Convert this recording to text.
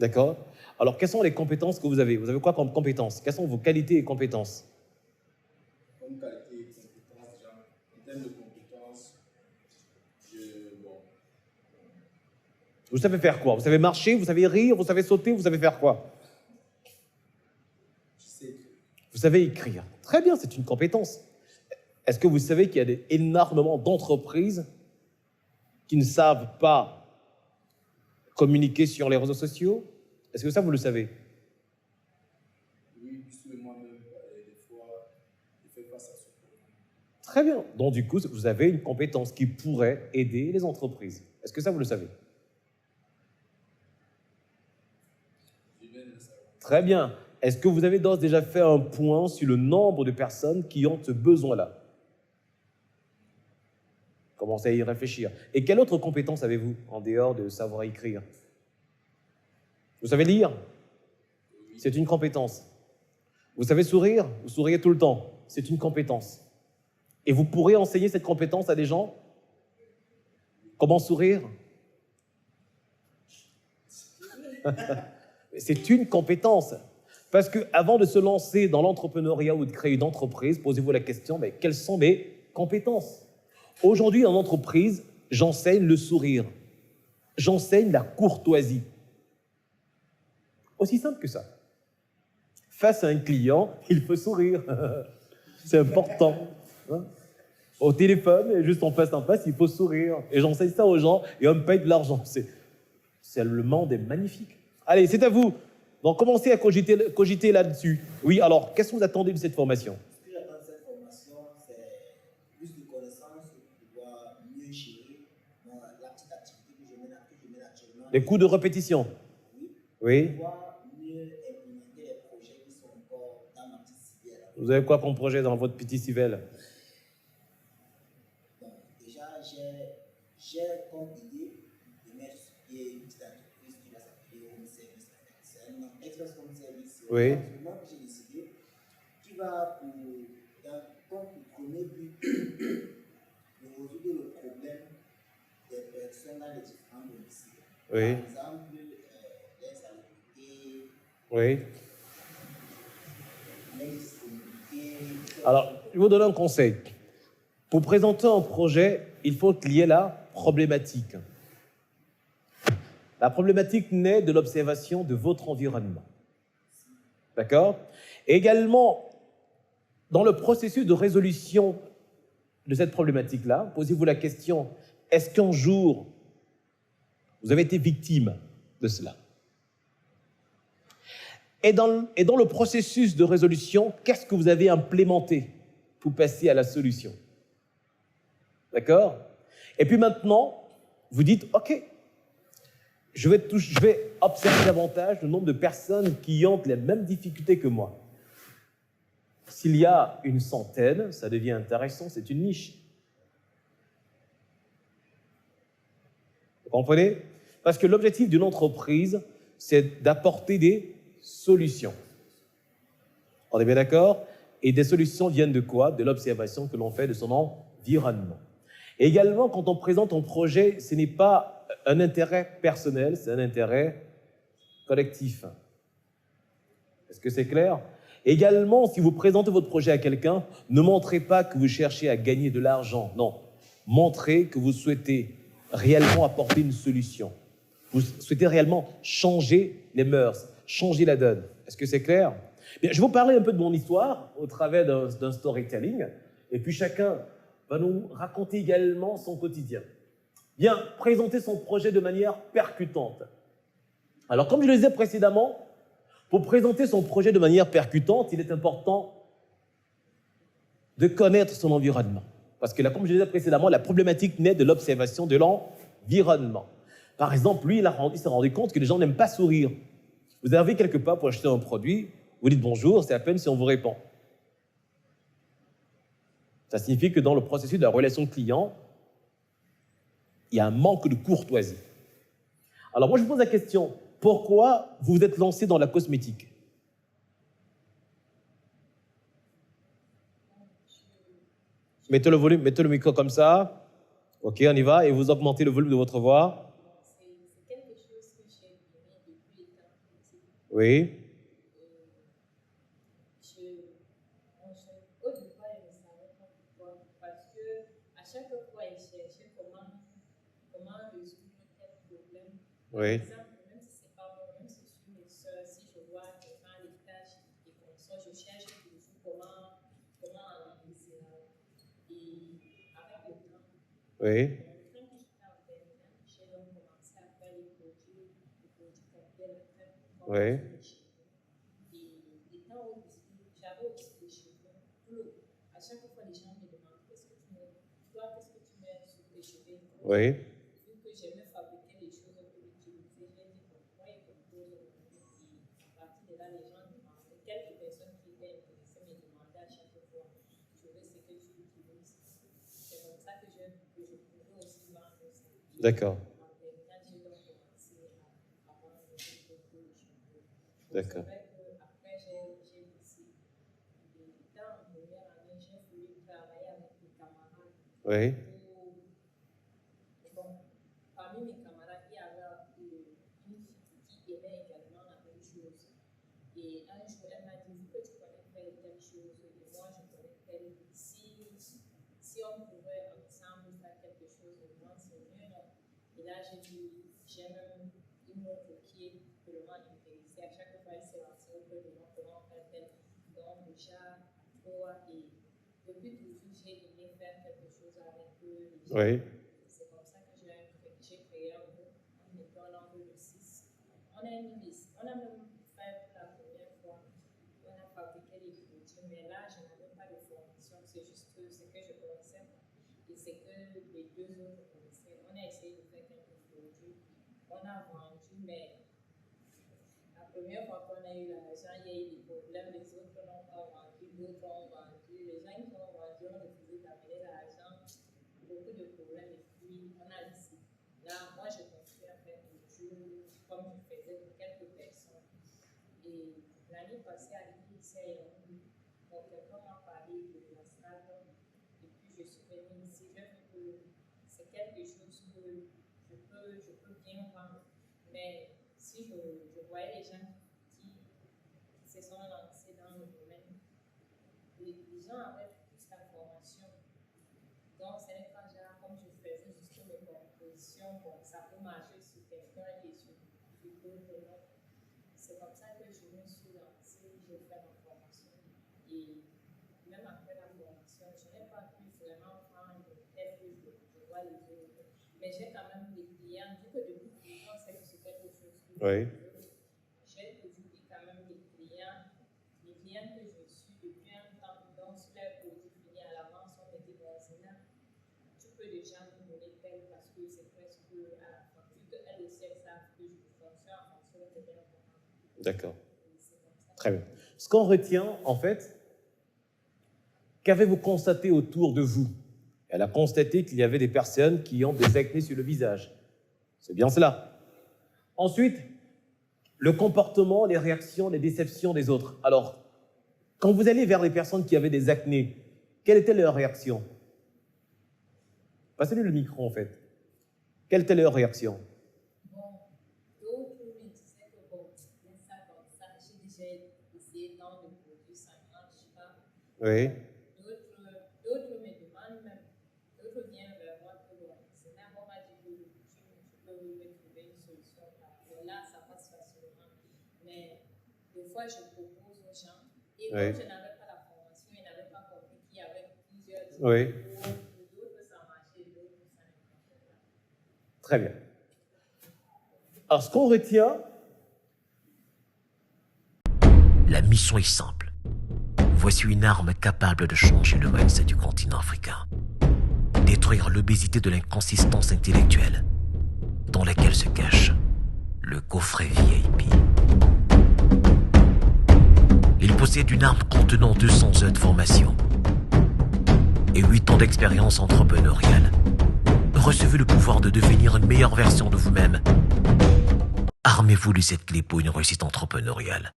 D'accord? Alors, quelles sont les compétences que vous avez? Vous avez quoi comme compétences? Quelles sont vos qualités et compétences? Comme qualité et compétence, déjà, en termes de compétences, bon, Vous savez faire quoi? Vous savez marcher, vous savez rire, vous savez sauter, vous savez faire quoi? je sais Vous savez écrire. Très bien, c'est une compétence. Est-ce que vous savez qu'il y a énormément d'entreprises qui ne savent pas communiquer sur les réseaux sociaux? Est-ce que ça, vous le savez? oui, puisque moi-même, des fois, je fais face à ce problème. Très bien. Donc, du coup, vous avez une compétence qui pourrait aider les entreprises. Est-ce que ça, vous le savez? Je viens de le savoir. Très bien. Est-ce que vous avez d'ores déjà fait un point sur le nombre de personnes qui ont ce besoin-là? Commencez à y réfléchir. Et quelle autre compétence avez-vous en dehors de savoir écrire? Vous savez lire? C'est une compétence. Vous savez sourire? Vous souriez tout le temps. C'est une compétence. Et vous pourrez enseigner cette compétence à des gens? Comment sourire? C'est une compétence. Parce qu'avant de se lancer dans l'entrepreneuriat ou de créer une entreprise, posez-vous la question, mais quelles sont mes compétences? Aujourd'hui, en entreprise, j'enseigne le sourire. J'enseigne la courtoisie. Aussi simple que ça. Face à un client, il faut sourire. C'est important. Hein? Au téléphone, juste en face, il faut sourire. Et j'enseigne ça aux gens et on me paye de l'argent. Le monde est magnifique. Allez, c'est à vous. Donc, commencez à cogiter là-dessus. Oui, alors, qu'est-ce que vous attendez de cette formation? Ce que j'attends de cette formation, c'est plus de connaissances pour pouvoir mieux gérer la petite activité que je mène actuellement. Des coûts de répétition. Oui. Pour pouvoir mieux implémenter les projets qui sont encore dans ma petite civelle. Vous avez quoi comme projet dans votre petite civelle? Bon, déjà, j'ai comme idée de mettre sur pied une petite entreprise qui va s'appeler Home Service. C'est un Express Home Service. Oui. C'est moi que j'ai décidé qui va pour premier but de résoudre le problème des personnes dans les différents domiciles. Oui. Par exemple, les salubrités, Oui. les disponibilités. Alors, je vais vous donner un conseil. Pour présenter un projet, il faut qu'il y ait la problématique. La problématique naît de l'observation de votre environnement. D'accord? Également, dans le processus de résolution de cette problématique-là, posez-vous la question, est-ce qu'un jour, vous avez été victime de cela? Et dans le processus de résolution, qu'est-ce que vous avez implémenté pour passer à la solution? D'accord? Et puis maintenant, vous dites, OK, je vais observer davantage le nombre de personnes qui ont les mêmes difficultés que moi. S'il y a une centaine, ça devient intéressant, c'est une niche. Vous comprenez? Parce que l'objectif d'une entreprise, c'est d'apporter des solutions. On est bien d'accord? Et des solutions viennent de quoi? De l'observation que l'on fait de son environnement. Et également, quand on présente un projet, ce n'est pas un intérêt personnel, c'est un intérêt collectif. Est-ce que c'est clair? Également, si vous présentez votre projet à quelqu'un, ne montrez pas que vous cherchez à gagner de l'argent. Non, montrez que vous souhaitez réellement apporter une solution. Vous souhaitez réellement changer les mœurs, changer la donne. Est-ce que c'est clair? Bien, je vais vous parler un peu de mon histoire au travers d'un storytelling. Et puis chacun va nous raconter également son quotidien. Bien, présenter son projet de manière percutante. Alors, comme je le disais précédemment, pour présenter son projet de manière percutante, il est important de connaître son environnement. Parce que là, comme je le disais précédemment, la problématique naît de l'observation de l'environnement. Par exemple, lui, il s'est rendu compte que les gens n'aiment pas sourire. Vous arrivez quelque part pour acheter un produit, vous dites bonjour, c'est à peine si on vous répond. Ça signifie que dans le processus de la relation client, il y a un manque de courtoisie. Alors moi, je vous pose la question, pourquoi vous vous êtes lancé dans la cosmétique? Mettez le volume, mettez le micro comme ça. Ok, on y va. Et vous augmentez le volume de votre voix. C'est quelque chose que j'ai aimé depuis étant Oui. Au départ, je ne savais pas pourquoi. Parce que à chaque fois, il cherchait comment résoudre quel problème. Oui. Par exemple, même si ce n'est pas moi, même si je suis mes soeurs, si je vois quelqu'un à l'étage et comme ça, je cherche toujours comment analyser cela. Et avec le temps, Oui. quand j'étais en terminale, j'ai donc commencé à faire les produits cocktails, les crèmes, Oui. et étant au lycée, j'avais aussi des cheveux bleus. À chaque fois, les gens me demandent qu'est-ce que tu mets, toi, qu'est-ce que tu mets sur tes cheveux. Oui. Vu que j'aimais fabriquer des choses pour l'utiliser, j'ai dit pourquoi il compose et à partir de là, les gens demandaient, quelques personnes qui étaient intéressées me demandaient à chaque fois, je veux ce que tu utilises. C'est comme ça que je pouvais aussi vendre ça. D'accord. En terminale, j'ai donc commencé à vendre des choses pour les cheveux. D'accord. C'est vrai qu'après, j'ai décidé. Et dans la première année, j'ai voulu travailler avec mes camarades. Oui. Bon, parmi mes camarades, il y avait une fille qui aimait également la même chose. Et un jour, elle m'a dit, que tu connais telle chose, et moi, je connais telle. Si on pouvait ensemble faire quelque chose, moi, c'est mieux. Et là, j'ai dit, j'ai même une autre qui est vraiment intéressée. À chaque fois, elle s'est lancée auprès de moi, comment faire tel. Donc, déjà, toi, et depuis toujours, j'ai aimé faire quelque chose avec eux. Oui. C'est comme ça que j'ai créé un groupe. On était en angle de 6. On a une liste. On a même fait pour la première fois. On a fabriqué les produits, mais là, je n'avais pas de formation. C'est juste ce que je connaissais. Et c'est que les deux autres connaissaient. On a essayé de faire quelques produits. On a vendu, mais la première fois qu'on a eu l'argent, il y a eu des problèmes. Les autres n'ont pas vendu, d'autres ont vendu. Les gens qui ont vendu ont refusé d'amener l'argent. Beaucoup de problèmes, et puis on a dit, là, moi je continue à faire des jeux comme je faisais pour quelques personnes. Et l'année passée, à l'INSEE, donc quelqu'un m'a parlé de la salle, et puis je suis venue ici. Je veux que c'est quelque chose que je peux bien vendre, mais si je voyais les gens qui se sont lancés dans le domaine, les gens avaient plus d'informations. Donc, ce n'est pas genre comme je faisais juste mes compositions, bon, ça peut marcher sur quelqu'un et sur d'autres non. C'est comme ça que je me suis lancée, j'ai fait ma formation. Et même après la formation, je n'ai pas pu vraiment prendre tel que je vois les autres. Mais j'ai quand même des clients, vu que depuis toujours, on sait que c'est quelque chose que Oui. j'ai toujours eu quand même des clients. Les clients que je suis depuis un temps, donc sur les produits finis à l'avance, on était dans peu de gens me donnaient tel parce que c'est presque à la fin. Vu qu'elles aussi savent que je fonctionne en fonction de leur commande. D'accord. Très bien. Ce qu'on retient, en fait, qu'avez-vous constaté autour de vous? Elle a constaté qu'il y avait des personnes qui ont des acnés sur le visage. C'est bien cela. Ensuite, le comportement, les réactions, les déceptions des autres. Alors, quand vous allez vers les personnes qui avaient des acnés, quelle était leur réaction? Passez-lui le micro, en fait. Quelle était leur réaction? Bon, d'autres me disaient que bon, laisse ça comme ça, j'ai déjà essayé dans le produit, ça ne marche pas. Oui. D'autres me demandent même, d'autres viennent vers moi que bon, c'est n'importe quoi, je peux me trouver une solution. Là, ça passe facilement. Mais des fois, je propose aux gens, et comme je n'avais pas la formation, ils n'avaient pas compris qu'il y avait plusieurs types de choses. Très bien. Alors, ce qu'on retient... La mission est simple. Voici une arme capable de changer le mindset du continent africain. Détruire l'obésité de l'inconsistance intellectuelle dans laquelle se cache le coffret VIP. Il possède une arme contenant 200 heures de formation et 8 ans d'expérience entrepreneuriale. Recevez le pouvoir de devenir une meilleure version de vous-même. Armez-vous de cette clé pour une réussite entrepreneuriale.